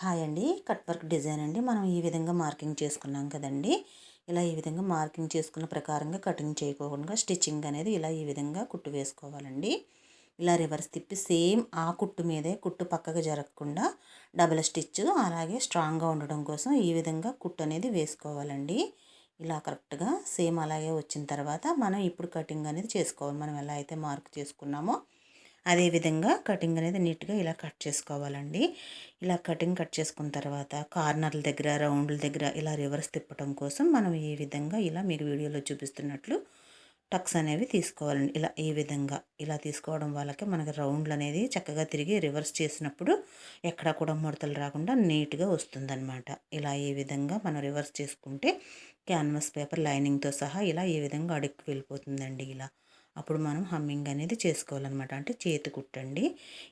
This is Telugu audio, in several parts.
హాయ్ అండి. కట్ వర్క్ డిజైన్ అండి. మనం ఈ విధంగా మార్కింగ్ చేసుకున్నాం కదండి. ఇలా ఈ విధంగా మార్కింగ్ చేసుకున్న ప్రకారంగా కటింగ్ చేయకుండా స్టిచ్చింగ్ అనేది ఇలా ఈ విధంగా కుట్టు వేసుకోవాలండి. ఇలా రివర్స్ తిప్పి సేమ్ ఆ కుట్టు మీదే కుట్టు పక్కకు జరగకుండా డబుల్ స్టిచ్ అలాగే స్ట్రాంగ్గా ఉండడం కోసం ఈ విధంగా కుట్టు అనేది వేసుకోవాలండి. ఇలా కరెక్ట్గా సేమ్ అలాగే వచ్చిన తర్వాత మనం ఇప్పుడు కటింగ్ అనేది చేసుకోవాలి. మనం ఎలా అయితే మార్క్ చేసుకున్నామో అదేవిధంగా కటింగ్ అనేది నీట్గా ఇలా కట్ చేసుకోవాలండి. ఇలా కట్ చేసుకున్న తర్వాత కార్నర్ల దగ్గర రౌండ్ల దగ్గర ఇలా రివర్స్ తిప్పడం కోసం మనం ఈ విధంగా ఇలా మీకు వీడియోలో చూపిస్తున్నట్లు టక్స్ అనేవి తీసుకోవాలండి. ఇలా ఈ విధంగా ఇలా తీసుకోవడం వల్లకే మనకి రౌండ్లు అనేది చక్కగా తిరిగి రివర్స్ చేసినప్పుడు ఎక్కడా కూడా ముడతలు రాకుండా నీట్గా వస్తుందన్నమాట. ఇలా ఈ విధంగా మనం రివర్స్ చేసుకుంటే క్యాన్వాస్ పేపర్ లైనింగ్తో సహా ఇలా ఈ విధంగా అడుక్కి వెళ్ళిపోతుందండి. ఇలా అప్పుడు మనం హమ్మింగ్ అనేది చేసుకోవాలన్నమాట. అంటే చేతి కుట్టండి.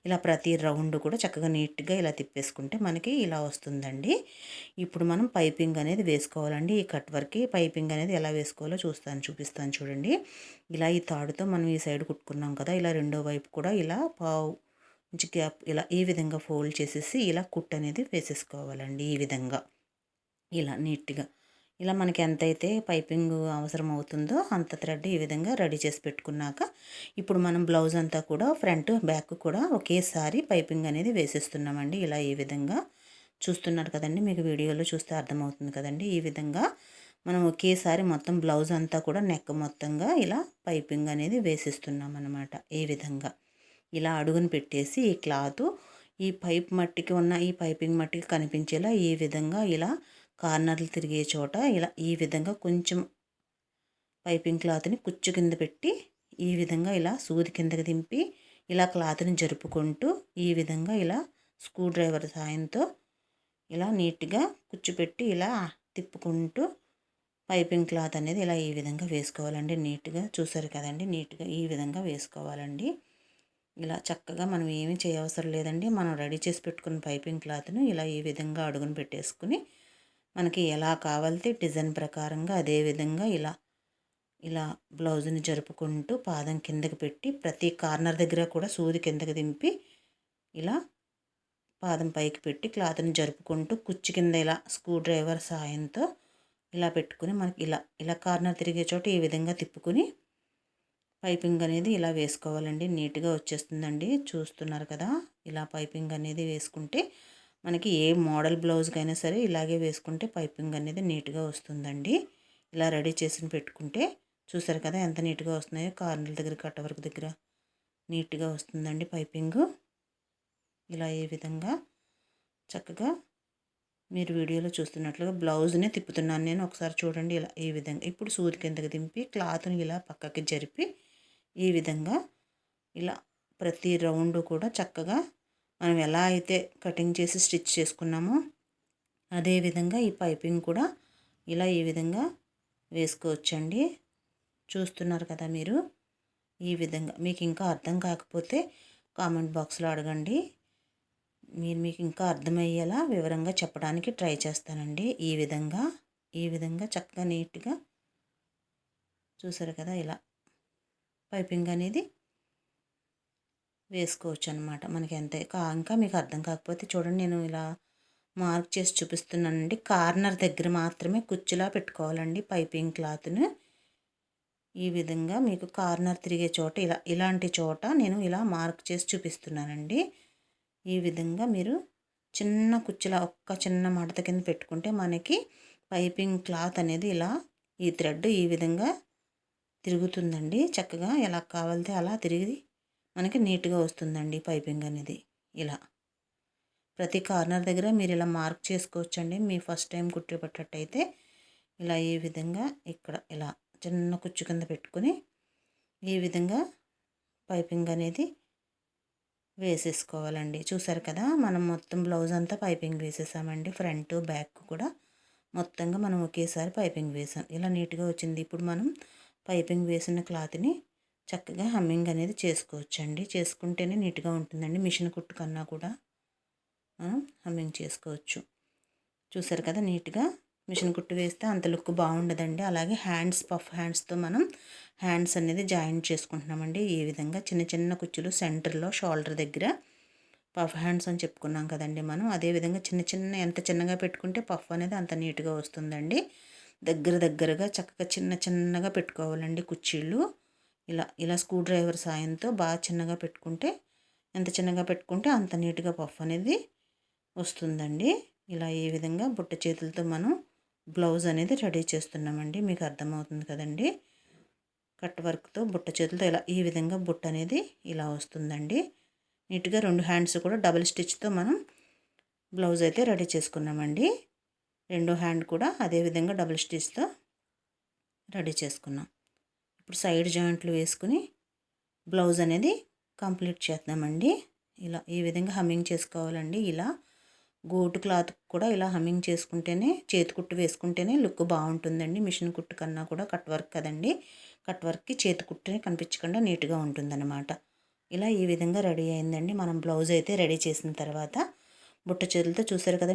ఇలా ప్రతి రౌండ్ కూడా చక్కగా నీట్గా ఇలా తిప్పేసుకుంటే మనకి ఇలా వస్తుందండి. ఇప్పుడు మనం పైపింగ్ అనేది వేసుకోవాలండి. ఈ కట్ వర్క్కి పైపింగ్ అనేది ఎలా వేసుకోవాలో చూపిస్తాను చూడండి. ఇలా ఈ తాడుతో మనం ఈ సైడ్ కుట్టుకున్నాం కదా, ఇలా రెండో వైపు కూడా ఇలా పావు ఇంచు గ్యాప్ ఇలా ఈ విధంగా ఫోల్డ్ చేసేసి ఇలా కుట్టు అనేది వేసేసుకోవాలండి. ఈ విధంగా ఇలా నీట్గా ఇలా మనకి ఎంతైతే పైపింగ్ అవసరం అవుతుందో అంత థ్రెడ్ ఈ విధంగా రెడీ చేసి పెట్టుకున్నాక ఇప్పుడు మనం బ్లౌజ్ అంతా కూడా ఫ్రంట్ బ్యాక్ కూడా ఒకేసారి పైపింగ్ అనేది వేసేస్తున్నామండి. ఇలా ఈ విధంగా చూస్తున్నారు కదండి, మీకు వీడియోలో చూస్తే అర్థమవుతుంది కదండి. ఈ విధంగా మనం ఒకేసారి మొత్తం బ్లౌజ్ అంతా కూడా నెక్ మొత్తంగా ఇలా పైపింగ్ అనేది వేసేస్తున్నాం అన్నమాట. ఈ విధంగా ఇలా అడుగును పెట్టేసి ఈ క్లాత్ ఈ పైప్ మట్టికి ఉన్న ఈ పైపింగ్ మట్టికి కనిపించేలా ఈ విధంగా ఇలా కార్నర్లు తిరిగే చోట ఇలా ఈ విధంగా కొంచెం పైపింగ్ క్లాత్ని కుచ్చు కింద పెట్టి ఈ విధంగా ఇలా సూది కిందకి దింపి ఇలా క్లాత్ని జరుపుకుంటూ ఈ విధంగా ఇలా స్క్రూ డ్రైవర్ సాయంతో ఇలా నీట్గా కుచ్చుపెట్టి ఇలా తిప్పుకుంటూ పైపింగ్ క్లాత్ అనేది ఇలా ఈ విధంగా వేసుకోవాలండి. నీట్గా చూసారు కదండి, నీట్గా ఈ విధంగా వేసుకోవాలండి. ఇలా చక్కగా మనం ఏమీ చేయవసరం లేదండి. మనం రెడీ చేసి పెట్టుకున్న పైపింగ్ క్లాత్ను ఇలా ఈ విధంగా అడుగును పెట్టేసుకుని మనకి ఎలా కావాలితే డిజైన్ ప్రకారంగా అదే విధంగా ఇలా ఇలా బ్లౌజ్ని జరుపుకుంటూ పాదం కిందకి పెట్టి ప్రతి కార్నర్ దగ్గర కూడా సూది కిందకి దింపి ఇలా పాదం పైకి పెట్టి క్లాత్ని జరుపుకుంటూ కుచ్చు కింద ఇలా స్క్రూ డ్రైవర్ సాయంతో ఇలా పెట్టుకుని మనకి ఇలా ఇలా కార్నర్ తిరిగే చోట ఈ విధంగా తిప్పుకుని పైపింగ్ అనేది ఇలా వేసుకోవాలండి. నీట్గా వచ్చేస్తుందండి. చూస్తున్నారు కదా, ఇలా పైపింగ్ అనేది వేసుకుంటే మనకి ఏ మోడల్ బ్లౌజ్కైనా సరే ఇలాగే వేసుకుంటే పైపింగ్ అనేది నీట్గా వస్తుందండి. ఇలా రెడీ చేసి పెట్టుకుంటే చూసారు కదా ఎంత నీట్గా వస్తున్నాయో. కార్నర్ల దగ్గర కట్ట వర్క్ దగ్గర నీట్గా వస్తుందండి పైపింగ్. ఇలా ఈ విధంగా చక్కగా మీరు వీడియోలో చూస్తున్నట్లుగా బ్లౌజ్ని తిప్పుతున్నాను నేను, ఒకసారి చూడండి. ఇలా ఈ విధంగా ఇప్పుడు సూది కిందకి దింపి క్లాత్ని ఇలా పక్కకి జరిపి ఈ విధంగా ఇలా ప్రతి రౌండ్ కూడా చక్కగా మనం ఎలా అయితే కటింగ్ చేసి స్టిచ్ చేసుకున్నామో అదేవిధంగా ఈ పైపింగ్ కూడా ఇలా ఈ విధంగా వేసుకోవచ్చండి. చూస్తున్నారు కదా మీరు. ఈ విధంగా మీకు ఇంకా అర్థం కాకపోతే కామెంట్ బాక్స్లో అడగండి. మీకు ఇంకా అర్థమయ్యేలా వివరంగా చెప్పడానికి ట్రై చేస్తానండి. ఈ విధంగా చక్కగా నీట్గా చూసారు కదా, ఇలా పైపింగ్ అనేది వేసుకోవచ్చు అనమాట. మనకి ఎంత ఇంకా మీకు అర్థం కాకపోతే చూడండి, నేను ఇలా మార్క్ చేసి చూపిస్తున్నానండి. కార్నర్ దగ్గర మాత్రమే కుచ్చులా పెట్టుకోవాలండి పైపింగ్ క్లాత్ను. ఈ విధంగా మీకు కార్నర్ తిరిగే చోట ఇలాంటి చోట నేను ఇలా మార్క్ చేసి చూపిస్తున్నానండి. ఈ విధంగా మీరు చిన్న కుచ్చులా ఒక్క చిన్న మడత కింద పెట్టుకుంటే మనకి పైపింగ్ క్లాత్ అనేది ఇలా ఈ థ్రెడ్ ఈ విధంగా తిరుగుతుందండి. చక్కగా ఎలా కావాలితే అలా తిరిగి మనకి నీట్గా వస్తుందండి పైపింగ్ అనేది. ఇలా ప్రతి కార్నర్ దగ్గర మీరు ఇలా మార్క్ చేసుకోవచ్చండి. మీ ఫస్ట్ టైం కుట్టేటట్టయితే ఇలా ఈ విధంగా ఇక్కడ ఇలా చిన్న కుచ్చు కింద పెట్టుకుని ఈ విధంగా పైపింగ్ అనేది వేసేసుకోవాలండి. చూసారు కదా, మనం మొత్తం బ్లౌజ్ అంతా పైపింగ్ వేసేసామండి. ఫ్రంట్ బ్యాక్ కూడా మొత్తంగా మనం ఒకేసారి పైపింగ్ వేసాం. ఇలా నీట్గా వచ్చింది. ఇప్పుడు మనం పైపింగ్ వేసిన క్లాత్ని చక్కగా హమ్మింగ్ అనేది చేసుకోవచ్చండి. చేసుకుంటేనే నీట్గా ఉంటుందండి. మిషన్ కుట్టు కన్నా కూడా మనం హమ్మింగ్ చేసుకోవచ్చు. చూసారు కదా, నీట్గా మిషన్ కుట్టు వేస్తే అంత లుక్ బాగుండదండి. అలాగే హ్యాండ్స్ పఫ్ హ్యాండ్స్తో మనం హ్యాండ్స్ అనేది జాయింట్ చేసుకుంటున్నామండి. ఈ విధంగా చిన్న చిన్న కుచ్చులు సెంటర్లో షోల్డర్ దగ్గర పఫ్ హ్యాండ్స్ అని చెప్పుకున్నాం కదండి మనం. అదేవిధంగా చిన్న చిన్న ఎంత చిన్నగా పెట్టుకుంటే పఫ్ అనేది అంత నీట్గా వస్తుందండి. దగ్గరగా చక్కగా చిన్నగా పెట్టుకోవాలండి కుర్చీలు. ఇలా ఇలా స్క్రూ డ్రైవర్ సాయంతో బాగా చిన్నగా పెట్టుకుంటే, ఎంత చిన్నగా పెట్టుకుంటే అంత నీట్గా పఫ్ అనేది వస్తుందండి. ఇలా ఈ విధంగా బుట్ట చేతులతో మనం బ్లౌజ్ అనేది రెడీ చేస్తున్నామండి. మీకు అర్థమవుతుంది కదండి. కట్ వర్క్తో బుట్ట చేతులతో ఇలా ఈ విధంగా బుట్ట అనేది ఇలా వస్తుందండి. నీట్గా 2 హ్యాండ్స్ కూడా డబుల్ స్టిచ్తో మనం బ్లౌజ్ అయితే రెడీ చేసుకున్నామండి. రెండో హ్యాండ్ కూడా అదే విధంగా డబుల్ స్టిచ్తో రెడీ చేసుకున్నాం. ఇప్పుడు సైడ్ జాయింట్లు వేసుకుని బ్లౌజ్ అనేది కంప్లీట్ చేద్దామండి. ఇలా ఈ విధంగా హమ్మింగ్ చేసుకోవాలండి. ఇలా గోటు క్లాత్ కూడా ఇలా హమ్మింగ్ చేసుకుంటేనే, చేతి కుట్టు వేసుకుంటేనే లుక్ బాగుంటుందండి. మిషన్ కుట్టు కన్నా కూడా కట్ వర్క్ కదండి. కట్ వర్క్కి చేతి కుట్టే కనిపించకుండా నీట్గా ఉంటుందన్నమాట. ఇలా ఈ విధంగా రెడీ అయిందండి. మనం బ్లౌజ్ అయితే రెడీ చేసిన తర్వాత బుట్ట చేతులతో చూసారు కదా